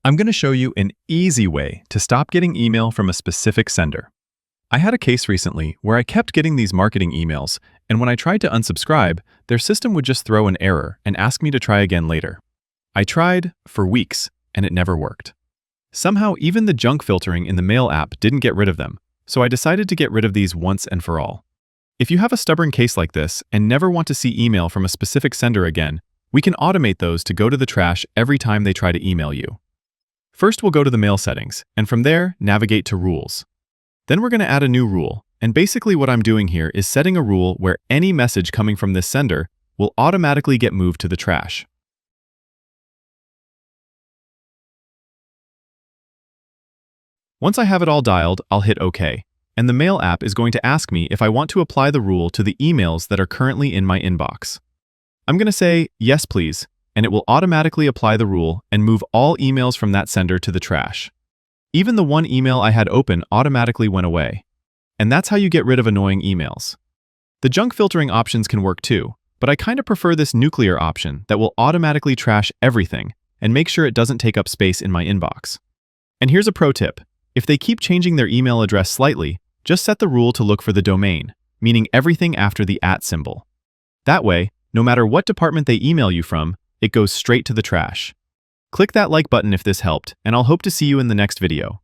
I'm going to show you an easy way to stop getting email from a specific sender. I had a case recently where I kept getting these marketing emails, and when I tried to unsubscribe, their system would just throw an error and ask me to try again later. I tried for weeks, and it never worked. Somehow, even the junk filtering in the Mail app didn't get rid of them, so I decided to get rid of these once and for all. If you have a stubborn case like this and never want to see email from a specific sender again, we can automate those to go to the trash every time they try to email you. First, we'll go to the Mail settings, and from there, navigate to Rules. Then we're going to add a new rule, and basically what I'm doing here is setting a rule where any message coming from this sender will automatically get moved to the trash. Once I have it all dialed, I'll hit OK, and the Mail app is going to ask me if I want to apply the rule to the emails that are currently in my inbox. I'm going to say, yes please, and it will automatically apply the rule and move all emails from that sender to the trash. Even the one email I had open automatically went away. And that's how you get rid of annoying emails. The junk filtering options can work too, but I kind of prefer this nuclear option that will automatically trash everything and make sure it doesn't take up space in my inbox. And here's a pro tip. If they keep changing their email address slightly, just set the rule to look for the domain, meaning everything after the @ symbol. That way, no matter what department they email you from, it goes straight to the trash. Click that like button if this helped, and I'll hope to see you in the next video.